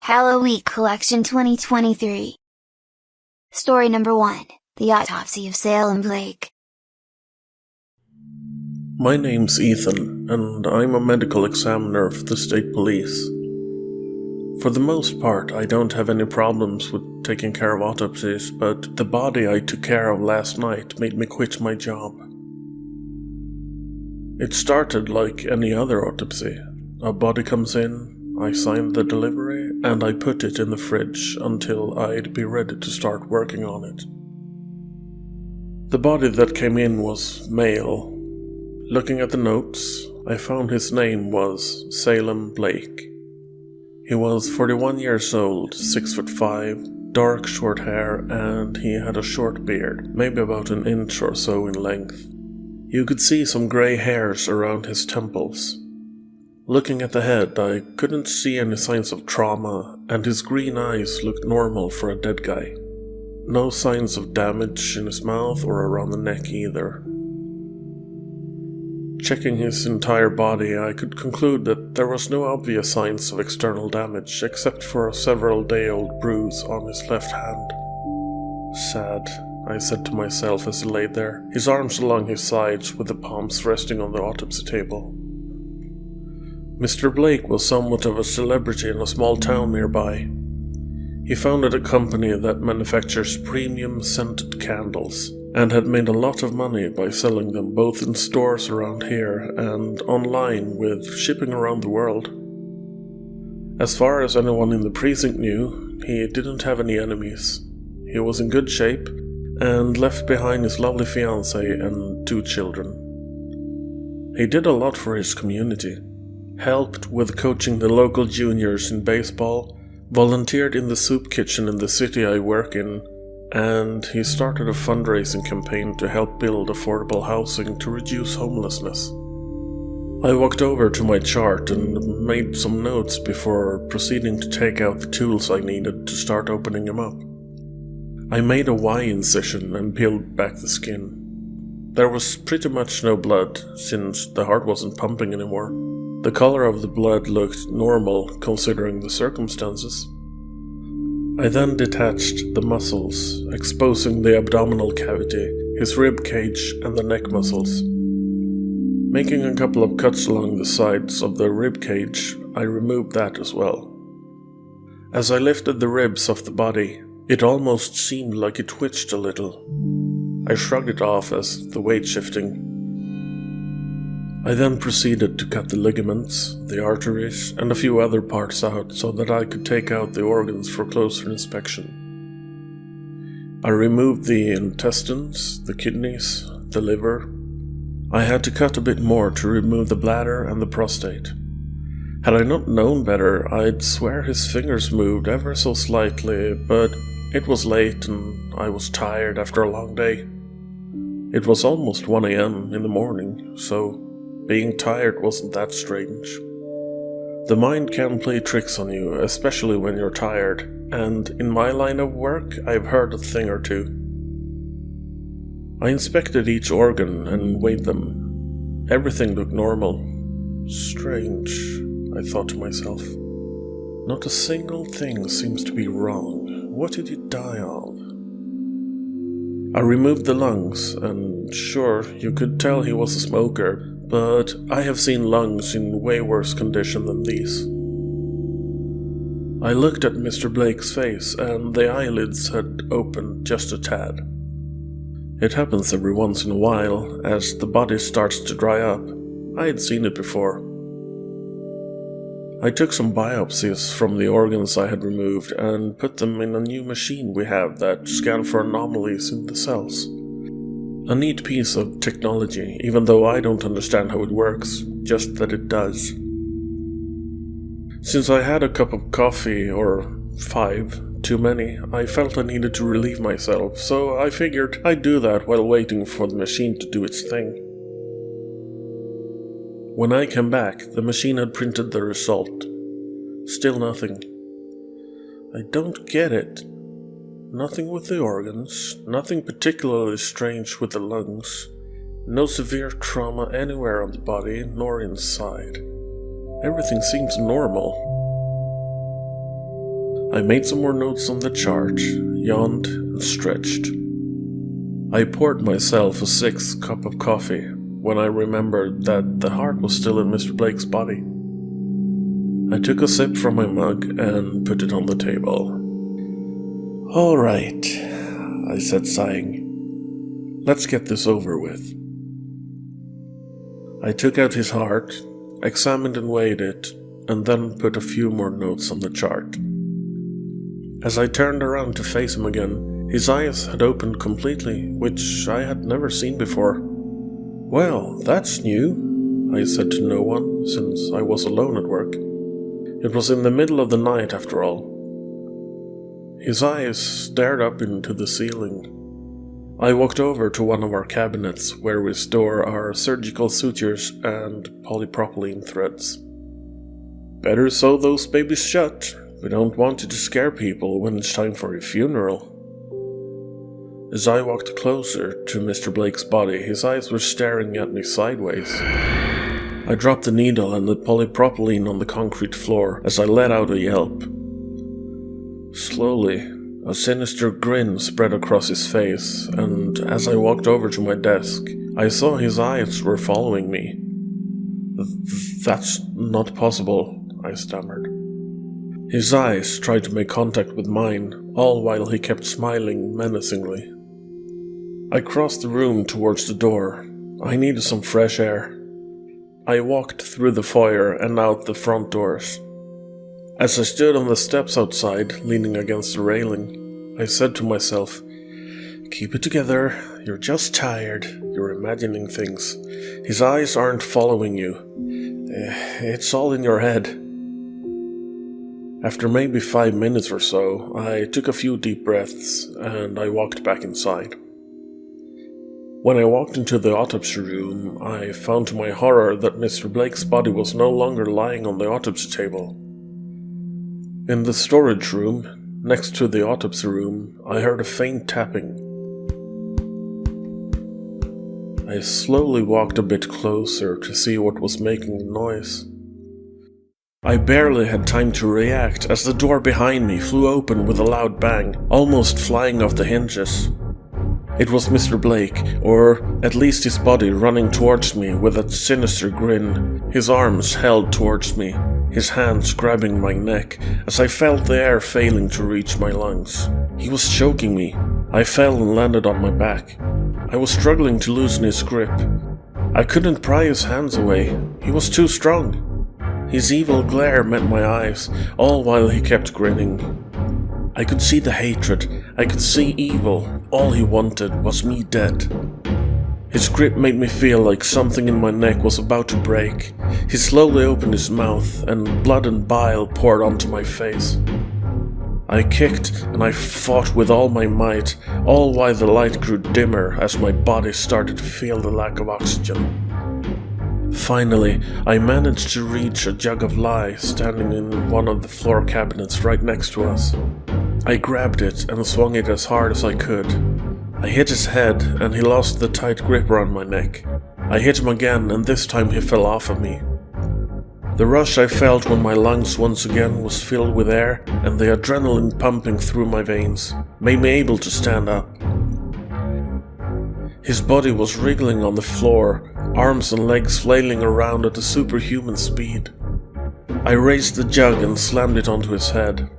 Halloweek Collection 2023. Story number 1, The Autopsy of Salem Blake. My name's Ethan, and I'm a medical examiner of the state police. For the most part, I don't have any problems with taking care of autopsies, but the body I took care of last night made me quit my job. It started like any other autopsy. A body comes in, I sign the delivery, and I put it in the fridge until I'd be ready to start working on it. The body that came in was male. Looking at the notes, I found his name was Salem Blake. He was 41 years old, 6'5", dark short hair, and he had a short beard, maybe about an inch or so in length. You could see some grey hairs around his temples. Looking at the head, I couldn't see any signs of trauma, and his green eyes looked normal for a dead guy. No signs of damage in his mouth or around the neck either. Checking his entire body, I could conclude that there was no obvious signs of external damage, except for a several-day-old bruise on his left hand. Sad, I said to myself as he lay there, his arms along his sides with the palms resting on the autopsy table. Mr. Blake was somewhat of a celebrity in a small town nearby. He founded a company that manufactures premium scented candles, and had made a lot of money by selling them both in stores around here and online with shipping around the world. As far as anyone in the precinct knew, he didn't have any enemies. He was in good shape, and left behind his lovely fiancée and 2 children. He did a lot for his community. Helped with coaching the local juniors in baseball, volunteered in the soup kitchen in the city I work in, and he started a fundraising campaign to help build affordable housing to reduce homelessness. I walked over to my chart and made some notes before proceeding to take out the tools I needed to start opening him up. I made a Y incision and peeled back the skin. There was pretty much no blood, since the heart wasn't pumping anymore. The color of the blood looked normal considering the circumstances. I then detached the muscles, exposing the abdominal cavity, his rib cage, and the neck muscles. Making a couple of cuts along the sides of the rib cage, I removed that as well. As I lifted the ribs off the body, it almost seemed like it twitched a little. I shrugged it off as the weight shifting. I then proceeded to cut the ligaments, the arteries, and a few other parts out so that I could take out the organs for closer inspection. I removed the intestines, the kidneys, the liver. I had to cut a bit more to remove the bladder and the prostate. Had I not known better, I'd swear his fingers moved ever so slightly, but it was late and I was tired after a long day. It was almost 1 a.m. in the morning, so being tired wasn't that strange. The mind can play tricks on you, especially when you're tired, and in my line of work, I've heard a thing or two. I inspected each organ and weighed them. Everything looked normal. Strange, I thought to myself. Not a single thing seems to be wrong. What did he die of? I removed the lungs, and sure, you could tell he was a smoker, but I have seen lungs in way worse condition than these. I looked at Mr. Blake's face, and the eyelids had opened just a tad. It happens every once in a while, as the body starts to dry up. I had seen it before. I took some biopsies from the organs I had removed and put them in a new machine we have that scans for anomalies in the cells. A neat piece of technology, even though I don't understand how it works, just that it does. Since I had a cup of coffee, or 5, too many, I felt I needed to relieve myself, so I figured I'd do that while waiting for the machine to do its thing. When I came back, the machine had printed the result. Still nothing. I don't get it. Nothing with the organs, nothing particularly strange with the lungs, no severe trauma anywhere on the body nor inside. Everything seems normal. I made some more notes on the chart, yawned, and stretched. I poured myself a 6th cup of coffee when I remembered that the heart was still in Mr. Blake's body. I took a sip from my mug and put it on the table. "All right," I said, sighing. "Let's get this over with." I took out his heart, examined and weighed it, and then put a few more notes on the chart. As I turned around to face him again, his eyes had opened completely, which I had never seen before. "Well, that's new," I said to no one, since I was alone at work. It was in the middle of the night, after all. His eyes stared up into the ceiling. I walked over to one of our cabinets where we store our surgical sutures and polypropylene threads. "Better sew those babies shut. We don't want you to scare people when it's time for your funeral." As I walked closer to Mr. Blake's body, his eyes were staring at me sideways. I dropped the needle and the polypropylene on the concrete floor as I let out a yelp. Slowly, a sinister grin spread across his face, and as I walked over to my desk, I saw his eyes were following me. "That's not possible," I stammered. His eyes tried to make contact with mine, all while he kept smiling menacingly. I crossed the room towards the door. I needed some fresh air. I walked through the foyer and out the front doors. As I stood on the steps outside, leaning against the railing, I said to myself, "Keep it together, you're just tired, you're imagining things. His eyes aren't following you. It's all in your head." After maybe 5 minutes or so, I took a few deep breaths and I walked back inside. When I walked into the autopsy room, I found to my horror that Mr. Blake's body was no longer lying on the autopsy table. In the storage room, next to the autopsy room, I heard a faint tapping. I slowly walked a bit closer to see what was making the noise. I barely had time to react as the door behind me flew open with a loud bang, almost flying off the hinges. It was Mr. Blake, or at least his body, running towards me with that sinister grin, his arms held towards me, his hands grabbing my neck as I felt the air failing to reach my lungs. He was choking me. I fell and landed on my back. I was struggling to loosen his grip. I couldn't pry his hands away. He was too strong. His evil glare met my eyes, all while he kept grinning. I could see the hatred, I could see evil. All he wanted was me dead. His grip made me feel like something in my neck was about to break. He slowly opened his mouth, and blood and bile poured onto my face. I kicked and I fought with all my might, all while the light grew dimmer as my body started to feel the lack of oxygen. Finally, I managed to reach a jug of lye standing in one of the floor cabinets right next to us. I grabbed it and swung it as hard as I could. I hit his head and he lost the tight grip around my neck. I hit him again and this time he fell off of me. The rush I felt when my lungs once again was filled with air and the adrenaline pumping through my veins made me able to stand up. His body was wriggling on the floor, arms and legs flailing around at a superhuman speed. I raised the jug and slammed it onto his head.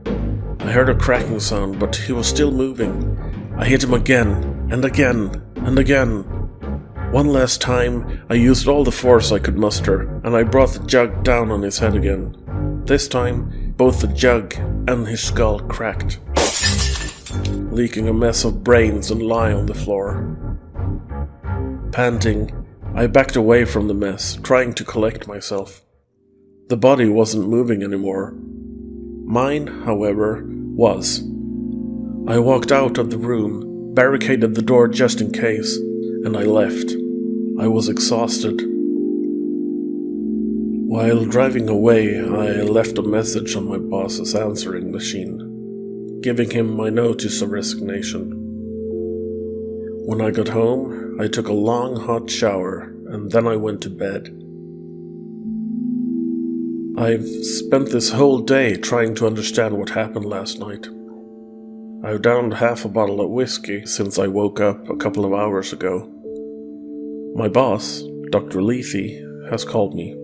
I heard a cracking sound, but he was still moving. I hit him again, and again, and again. One last time, I used all the force I could muster, and I brought the jug down on his head again. This time, both the jug and his skull cracked, leaking a mess of brains and lye on the floor. Panting, I backed away from the mess, trying to collect myself. The body wasn't moving anymore. Mine, however, was. I walked out of the room, barricaded the door just in case, and I left. I was exhausted. While driving away, I left a message on my boss's answering machine, giving him my notice of resignation. When I got home, I took a long hot shower, and then I went to bed. I've spent this whole day trying to understand what happened last night. I've downed half a bottle of whiskey since I woke up a couple of hours ago. My boss, Dr. Lethe, has called me.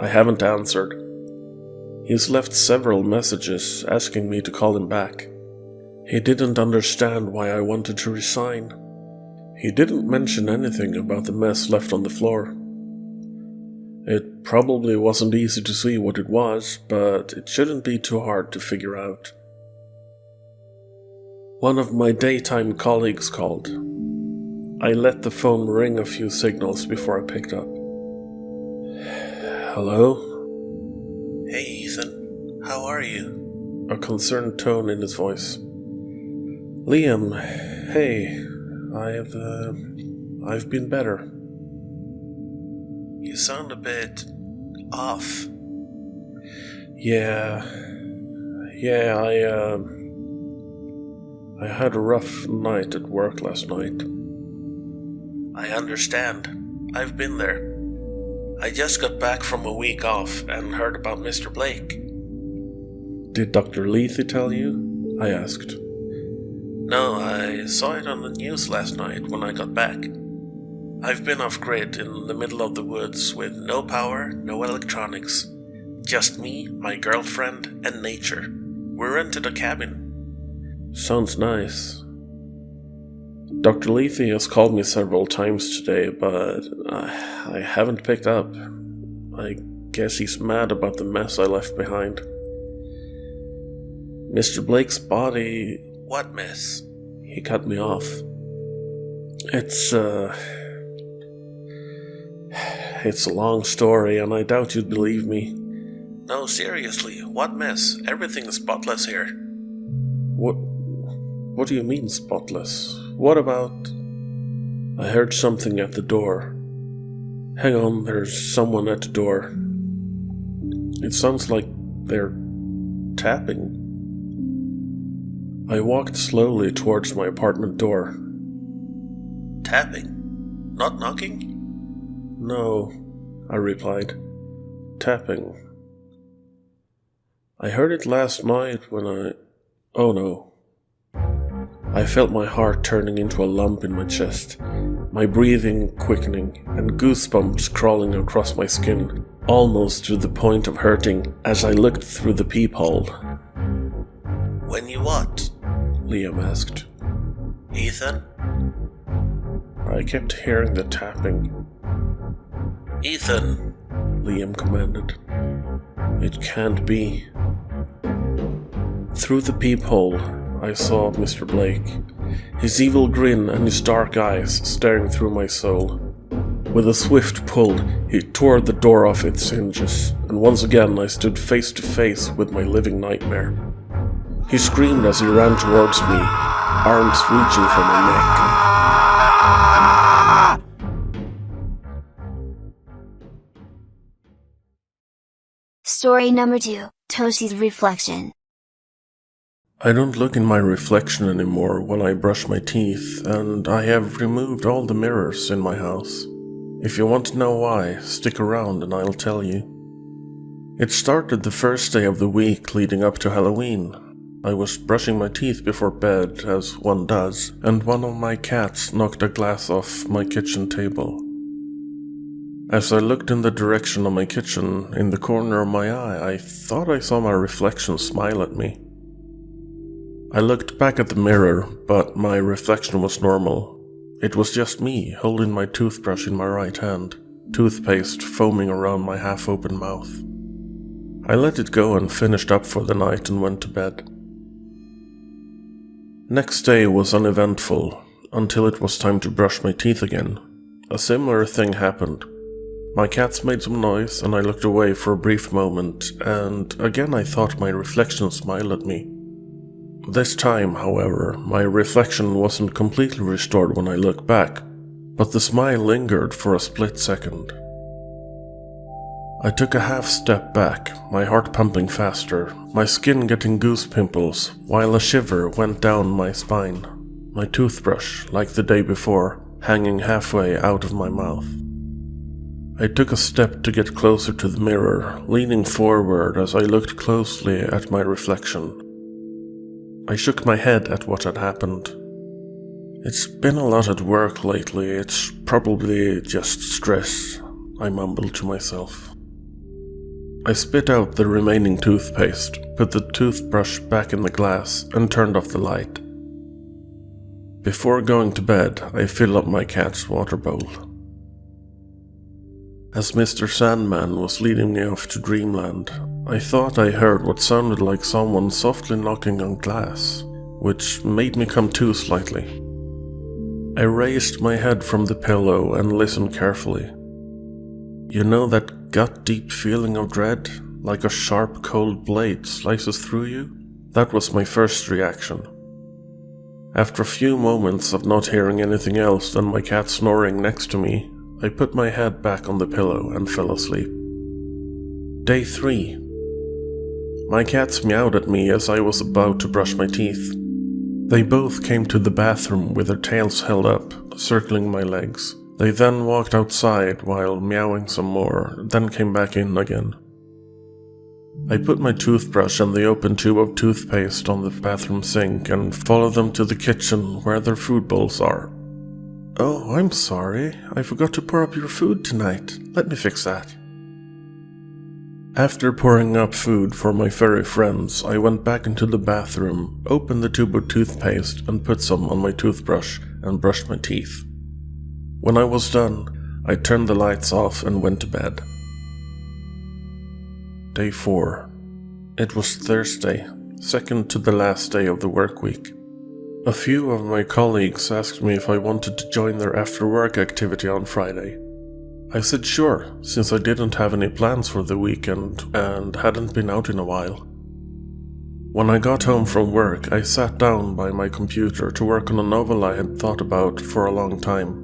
I haven't answered. He's left several messages asking me to call him back. He didn't understand why I wanted to resign. He didn't mention anything about the mess left on the floor. It probably wasn't easy to see what it was, but it shouldn't be too hard to figure out. One of my daytime colleagues called. I let the phone ring a few signals before I picked up. Hello? Hey Ethan, how are you? A concerned tone in his voice. Liam, hey, I've been better. You sound a bit off. Yeah, I had a rough night at work last night. I understand. I've been there. I just got back from a week off and heard about Mr. Blake. Did Dr. Lethe tell you? I asked. No, I saw it on the news last night when I got back. I've been off-grid in the middle of the woods with no power, no electronics. Just me, my girlfriend, and nature. We rented a cabin. Sounds nice. Dr. Lethe has called me several times today, but I haven't picked up. I guess he's mad about the mess I left behind. Mr. Blake's body... What mess? He cut me off. It's a long story, and I doubt you'd believe me. No, seriously, what mess? Everything's spotless here. What do you mean, spotless? What about... I heard something at the door. Hang on, there's someone at the door. It sounds like they're tapping. I walked slowly towards my apartment door. Tapping? Not knocking? No, I replied. Tapping. I heard it last night when Oh no. I felt my heart turning into a lump in my chest, my breathing quickening, and goosebumps crawling across my skin, almost to the point of hurting as I looked through the peephole. When you what? Liam asked. Ethan? I kept hearing the tapping. Ethan, Liam commanded. It can't be. Through the peephole, I saw Mr. Blake, his evil grin and his dark eyes staring through my soul. With a swift pull, he tore the door off its hinges, and once again I stood face to face with my living nightmare. He screamed as he ran towards me, arms reaching for my neck. Story number 2, Toshi's Reflection. I don't look in my reflection anymore when I brush my teeth, and I have removed all the mirrors in my house. If you want to know why, stick around and I'll tell you. It started the first day of the week leading up to Halloween. I was brushing my teeth before bed, as one does, and one of my cats knocked a glass off my kitchen table. As I looked in the direction of my kitchen, in the corner of my eye, I thought I saw my reflection smile at me. I looked back at the mirror, but my reflection was normal. It was just me, holding my toothbrush in my right hand, toothpaste foaming around my half-open mouth. I let it go and finished up for the night and went to bed. Next day was uneventful, until it was time to brush my teeth again. A similar thing happened. My cats made some noise and I looked away for a brief moment, and again I thought my reflection smiled at me. This time, however, my reflection wasn't completely restored when I looked back, but the smile lingered for a split second. I took a half step back, my heart pumping faster, my skin getting goose pimples, while a shiver went down my spine, my toothbrush, like the day before, hanging halfway out of my mouth. I took a step to get closer to the mirror, leaning forward as I looked closely at my reflection. I shook my head at what had happened. "It's been a lot at work lately, it's probably just stress," I mumbled to myself. I spit out the remaining toothpaste, put the toothbrush back in the glass, and turned off the light. Before going to bed, I filled up my cat's water bowl. As Mr. Sandman was leading me off to dreamland, I thought I heard what sounded like someone softly knocking on glass, which made me come to slightly. I raised my head from the pillow and listened carefully. You know that gut-deep feeling of dread, like a sharp cold blade slices through you? That was my first reaction. After a few moments of not hearing anything else than my cat snoring next to me, I put my head back on the pillow and fell asleep. Day 3. My cats meowed at me as I was about to brush my teeth. They both came to the bathroom with their tails held up, circling my legs. They then walked outside while meowing some more, then came back in again. I put my toothbrush and the open tube of toothpaste on the bathroom sink and followed them to the kitchen where their food bowls are. "Oh, I'm sorry. I forgot to pour up your food tonight. Let me fix that." After pouring up food for my furry friends, I went back into the bathroom, opened the tube of toothpaste and put some on my toothbrush and brushed my teeth. When I was done, I turned the lights off and went to bed. Day 4. It was Thursday, second to the last day of the work week. A few of my colleagues asked me if I wanted to join their after-work activity on Friday. I said sure, since I didn't have any plans for the weekend and hadn't been out in a while. When I got home from work, I sat down by my computer to work on a novel I had thought about for a long time.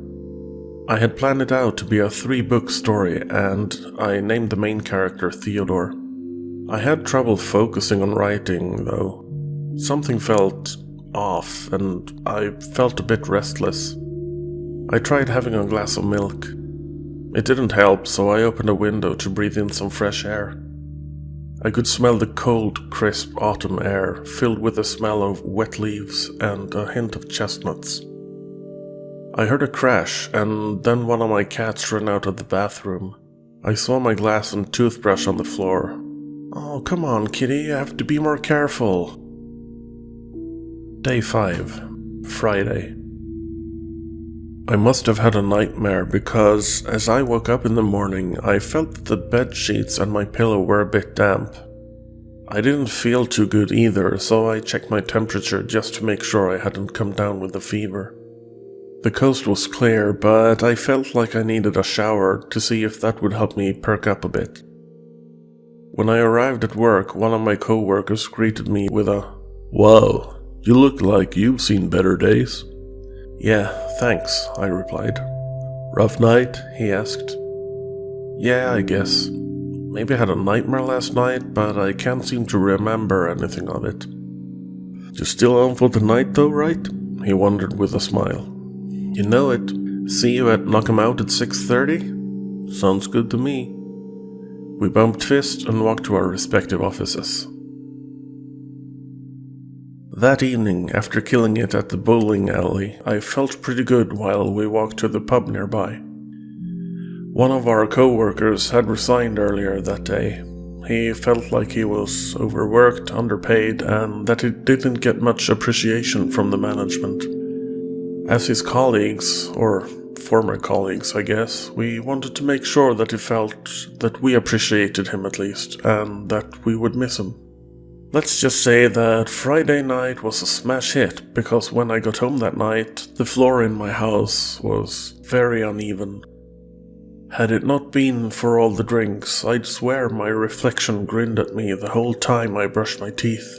I had planned it out to be a 3-book story, and I named the main character Theodore. I had trouble focusing on writing, though. Something felt off, and I felt a bit restless. I tried having a glass of milk. It didn't help, so I opened a window to breathe in some fresh air. I could smell the cold, crisp autumn air, filled with the smell of wet leaves and a hint of chestnuts. I heard a crash, and then one of my cats ran out of the bathroom. I saw my glass and toothbrush on the floor. "Oh, come on, kitty, you have to be more careful." Day 5. Friday. I must have had a nightmare because, as I woke up in the morning, I felt that the bed sheets and my pillow were a bit damp. I didn't feel too good either, so I checked my temperature just to make sure I hadn't come down with a fever. The coast was clear, but I felt like I needed a shower to see if that would help me perk up a bit. When I arrived at work, one of my co-workers greeted me with a, "Wow, you look like you've seen better days." "Yeah, thanks," I replied. "Rough night?" he asked. "Yeah, I guess. Maybe I had a nightmare last night, but I can't seem to remember anything of it." "You're still on for tonight though, right?" he wondered with a smile. "You know it. See you at Knock 'em Out at 6:30? Sounds good to me." We bumped fists and walked to our respective offices. That evening, after killing it at the bowling alley, I felt pretty good while we walked to the pub nearby. One of our co-workers had resigned earlier that day. He felt like he was overworked, underpaid, and that he didn't get much appreciation from the management. As his colleagues, or former colleagues I guess, we wanted to make sure that he felt that we appreciated him at least, and that we would miss him. Let's just say that Friday night was a smash hit, because when I got home that night, the floor in my house was very uneven. Had it not been for all the drinks, I'd swear my reflection grinned at me the whole time I brushed my teeth.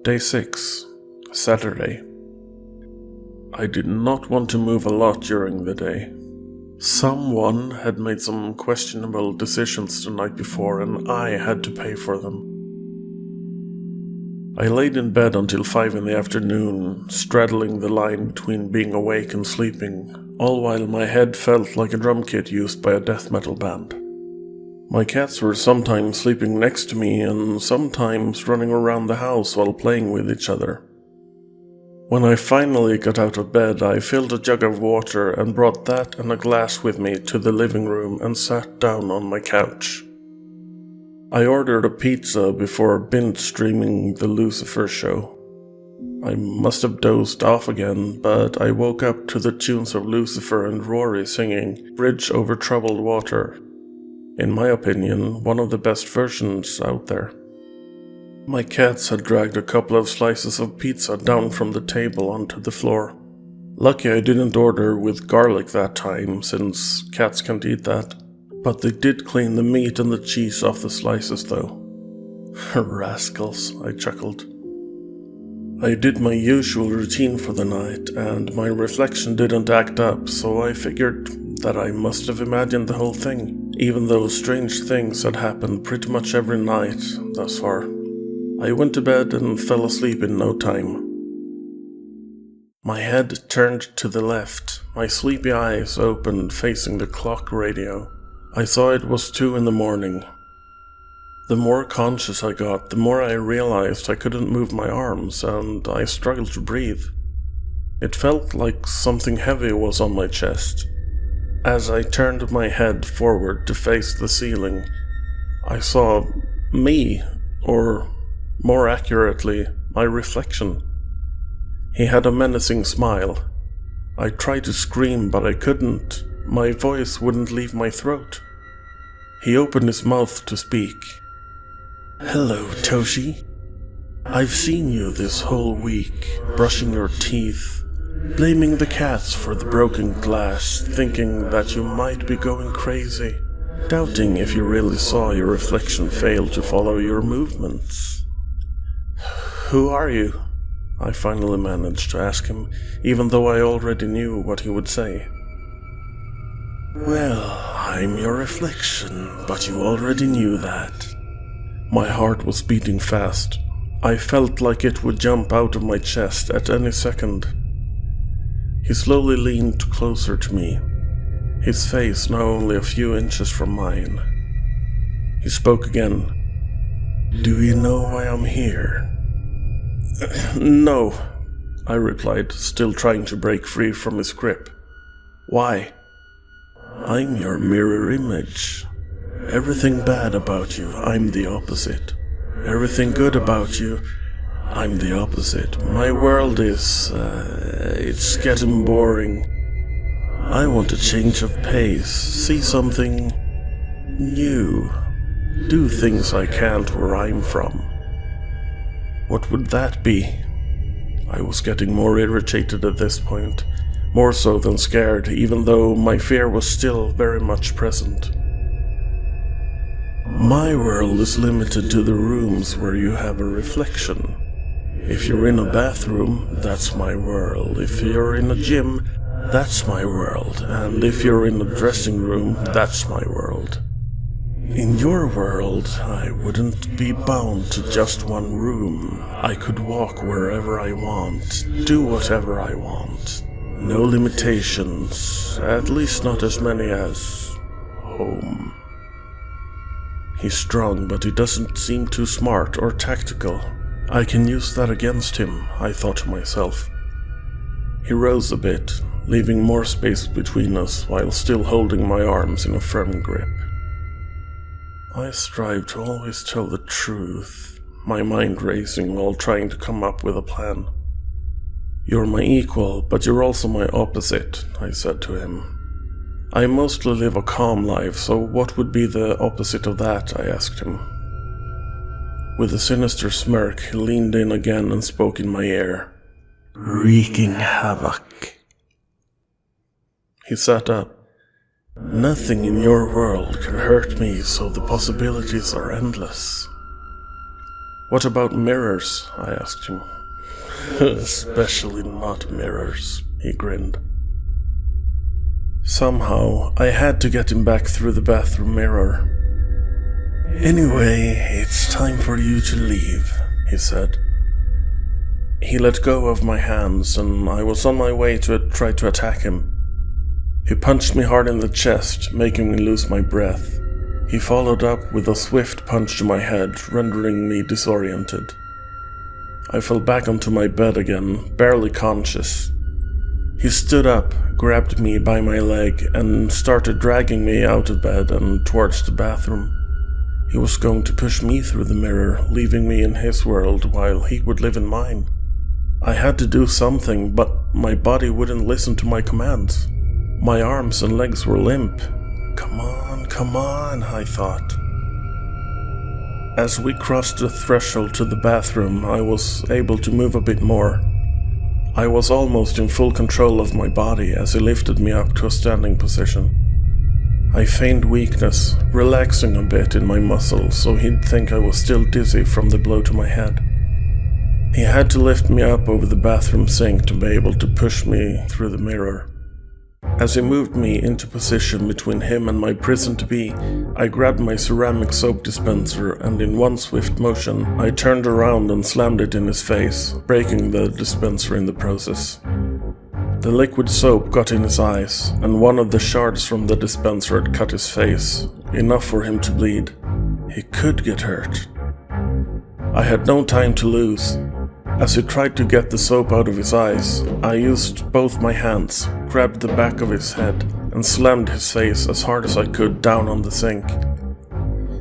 Day 6. Saturday. I did not want to move a lot during the day. Someone had made some questionable decisions the night before, and I had to pay for them. I laid in bed until 5 in the afternoon, straddling the line between being awake and sleeping, all while my head felt like a drum kit used by a death metal band. My cats were sometimes sleeping next to me and sometimes running around the house while playing with each other. When I finally got out of bed, I filled a jug of water and brought that and a glass with me to the living room and sat down on my couch. I ordered a pizza before binge streaming the Lucifer show. I must have dozed off again, but I woke up to the tunes of Lucifer and Rory singing Bridge Over Troubled Water. In my opinion, one of the best versions out there. My cats had dragged a couple of slices of pizza down from the table onto the floor. Lucky I didn't order with garlic that time, since cats can't eat that. But they did clean the meat and the cheese off the slices though. Rascals, I chuckled. I did my usual routine for the night, and my reflection didn't act up, so I figured that I must have imagined the whole thing, even though strange things had happened pretty much every night thus far. I went to bed and fell asleep in no time. My head turned to the left, my sleepy eyes opened facing the clock radio. I saw it was 2 in the morning. The more conscious I got, the more I realized I couldn't move my arms, and I struggled to breathe. It felt like something heavy was on my chest. As I turned my head forward to face the ceiling, I saw me, or more accurately, my reflection. He had a menacing smile. I tried to scream, but I couldn't. My voice wouldn't leave my throat. He opened his mouth to speak. "Hello, Toshi. I've seen you this whole week, brushing your teeth, blaming the cats for the broken glass, thinking that you might be going crazy, doubting if you really saw your reflection fail to follow your movements. Who are you?" I finally managed to ask him, even though I already knew what he would say. "Well, I'm your reflection, but you already knew that." My heart was beating fast. I felt like it would jump out of my chest at any second. He slowly leaned closer to me, his face now only a few inches from mine. He spoke again. "Do you know why I'm here?" "No," I replied, still trying to break free from his grip. "Why?" "I'm your mirror image. Everything bad about you, I'm the opposite. Everything good about you, I'm the opposite. My world it's getting boring. I want a change of pace, see something new, do things I can't where I'm from." What would that be? I was getting more irritated at this point, more so than scared, even though my fear was still very much present. "My world is limited to the rooms where you have a reflection. If you're in a bathroom, that's my world. If you're in a gym, that's my world. And if you're in a dressing room, that's my world. In your world, I wouldn't be bound to just one room. I could walk wherever I want, do whatever I want. No limitations, at least not as many as home." He's strong, but he doesn't seem too smart or tactical. I can use that against him, I thought to myself. He rose a bit, leaving more space between us while still holding my arms in a firm grip. I strive to always tell the truth, my mind racing while trying to come up with a plan. "You're my equal, but you're also my opposite," I said to him. "I mostly live a calm life, so what would be the opposite of that?" I asked him. With a sinister smirk, he leaned in again and spoke in my ear. "Wreaking havoc." He sat up. "Nothing in your world can hurt me, so the possibilities are endless." "What about mirrors?" I asked him. "Especially not mirrors," he grinned. Somehow, I had to get him back through the bathroom mirror. "Anyway, it's time for you to leave," he said. He let go of my hands, and I was on my way to try to attack him. He punched me hard in the chest, making me lose my breath. He followed up with a swift punch to my head, rendering me disoriented. I fell back onto my bed again, barely conscious. He stood up, grabbed me by my leg, and started dragging me out of bed and towards the bathroom. He was going to push me through the mirror, leaving me in his world while he would live in mine. I had to do something, but my body wouldn't listen to my commands. My arms and legs were limp. Come on, I thought. As we crossed the threshold to the bathroom, I was able to move a bit more. I was almost in full control of my body as he lifted me up to a standing position. I feigned weakness, relaxing a bit in my muscles so he'd think I was still dizzy from the blow to my head. He had to lift me up over the bathroom sink to be able to push me through the mirror. As he moved me into position between him and my prison-to-be, I grabbed my ceramic soap dispenser and in one swift motion, I turned around and slammed it in his face, breaking the dispenser in the process. The liquid soap got in his eyes, and one of the shards from the dispenser had cut his face, enough for him to bleed. He could get hurt. I had no time to lose. As he tried to get the soap out of his eyes, I used both my hands, grabbed the back of his head, and slammed his face as hard as I could down on the sink.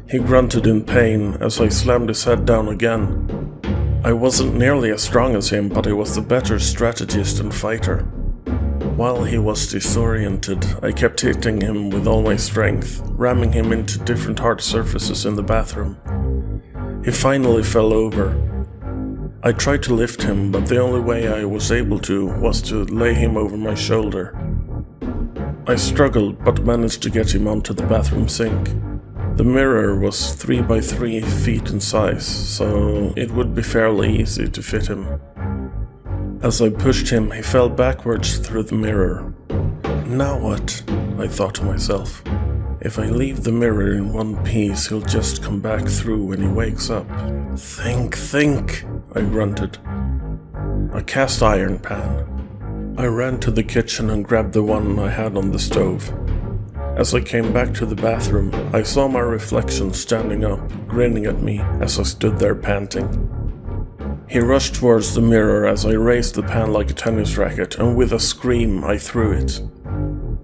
He grunted in pain as I slammed his head down again. I wasn't nearly as strong as him, but I was the better strategist and fighter. While he was disoriented, I kept hitting him with all my strength, ramming him into different hard surfaces in the bathroom. He finally fell over. I tried to lift him, but the only way I was able to was to lay him over my shoulder. I struggled, but managed to get him onto the bathroom sink. The mirror was 3 by 3 feet in size, so it would be fairly easy to fit him. As I pushed him, he fell backwards through the mirror. Now what? I thought to myself. If I leave the mirror in one piece, he'll just come back through when he wakes up. Think, I grunted. A cast iron pan. I ran to the kitchen and grabbed the one I had on the stove. As I came back to the bathroom, I saw my reflection standing up, grinning at me as I stood there panting. He rushed towards the mirror as I raised the pan like a tennis racket, and with a scream I threw it.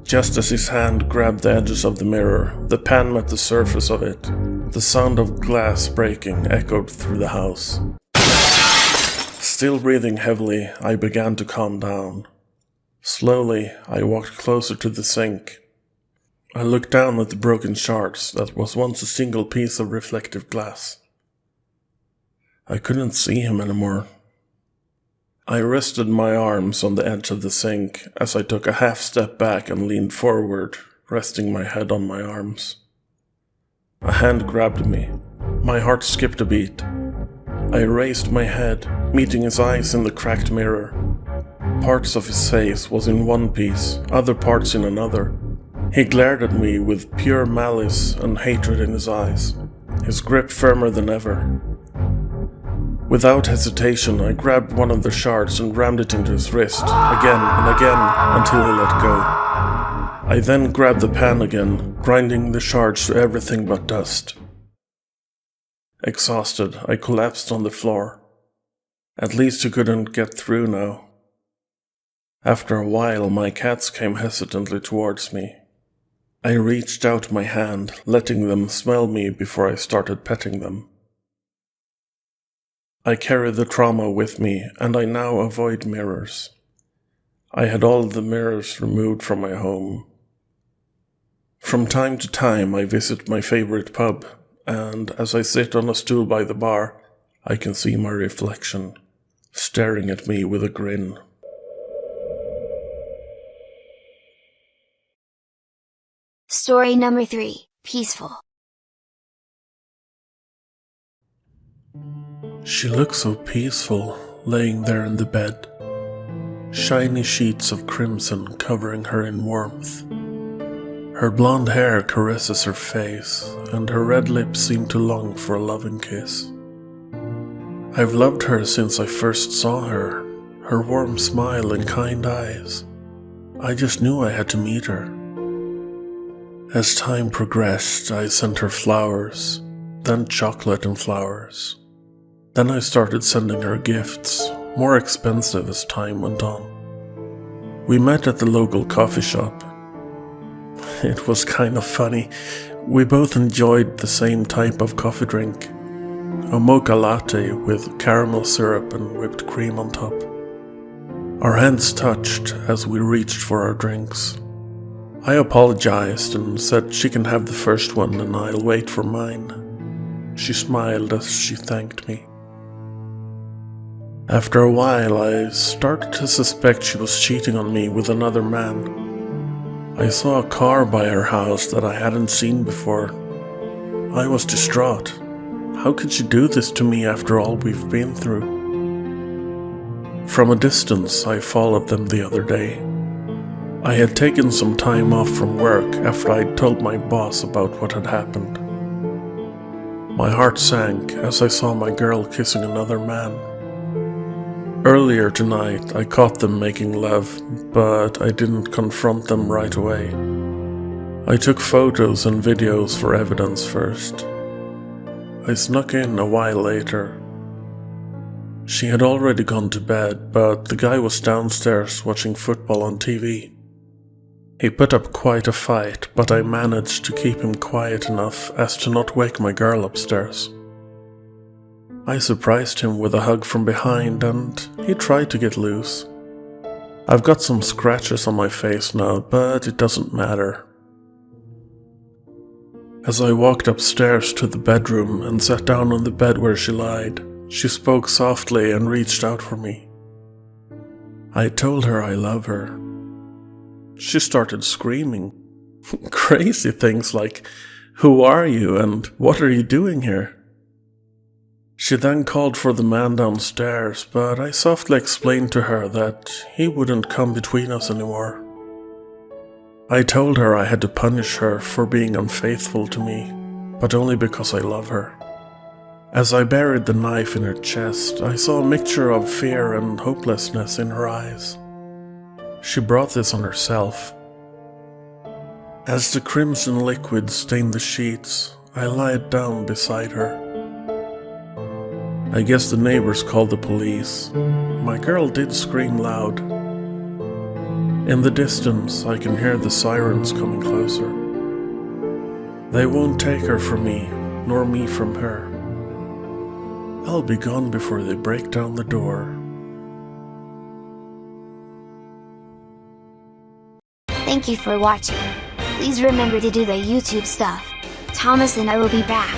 Just as his hand grabbed the edges of the mirror, the pan met the surface of it. The sound of glass breaking echoed through the house. Still breathing heavily, I began to calm down. Slowly, I walked closer to the sink. I looked down at the broken shards that was once a single piece of reflective glass. I couldn't see him anymore. I rested my arms on the edge of the sink as I took a half step back and leaned forward, resting my head on my arms. A hand grabbed me. My heart skipped a beat. I raised my head, meeting his eyes in the cracked mirror. Parts of his face was in one piece, other parts in another. He glared at me with pure malice and hatred in his eyes, his grip firmer than ever. Without hesitation, I grabbed one of the shards and rammed it into his wrist, again and again, until he let go. I then grabbed the pan again, grinding the shards to everything but dust. Exhausted, I collapsed on the floor. At least he couldn't get through now. After a while, my cats came hesitantly towards me. I reached out my hand, letting them smell me before I started petting them. I carry the trauma with me, and I now avoid mirrors. I had all the mirrors removed from my home. From time to time I visit my favorite pub, and as I sit on a stool by the bar, I can see my reflection, staring at me with a grin. Story number 3, Peaceful. She looked so peaceful, laying there in the bed. Shiny sheets of crimson covering her in warmth. Her blonde hair caresses her face, and her red lips seem to long for a loving kiss. I've loved her since I first saw her, her warm smile and kind eyes. I just knew I had to meet her. As time progressed, I sent her flowers, then chocolate and flowers. Then I started sending her gifts, more expensive as time went on. We met at the local coffee shop. It was kind of funny. We both enjoyed the same type of coffee drink, a mocha latte with caramel syrup and whipped cream on top. Our hands touched as we reached for our drinks. I apologized and said she can have the first one and I'll wait for mine. She smiled as she thanked me. After a while, I started to suspect she was cheating on me with another man. I saw a car by her house that I hadn't seen before. I was distraught. How could she do this to me after all we've been through? From a distance, I followed them the other day. I had taken some time off from work after I'd told my boss about what had happened. My heart sank as I saw my girl kissing another man. Earlier tonight, I caught them making love, but I didn't confront them right away. I took photos and videos for evidence first. I snuck in a while later. She had already gone to bed, but the guy was downstairs watching football on TV. He put up quite a fight, but I managed to keep him quiet enough as to not wake my girl upstairs. I surprised him with a hug from behind and he tried to get loose. I've got some scratches on my face now, but it doesn't matter. As I walked upstairs to the bedroom and sat down on the bed where she lied, she spoke softly and reached out for me. I told her I love her. She started screaming. Crazy things like, "Who are you and what are you doing here?" She then called for the man downstairs, but I softly explained to her that he wouldn't come between us anymore. I told her I had to punish her for being unfaithful to me, but only because I love her. As I buried the knife in her chest, I saw a mixture of fear and hopelessness in her eyes. She brought this on herself. As the crimson liquid stained the sheets, I lied down beside her. I guess the neighbors called the police. My girl did scream loud. In the distance, I can hear the sirens coming closer. They won't take her from me, nor me from her. I'll be gone before they break down the door. Thank you for watching. Please remember to do the YouTube stuff. Thomas and I will be back.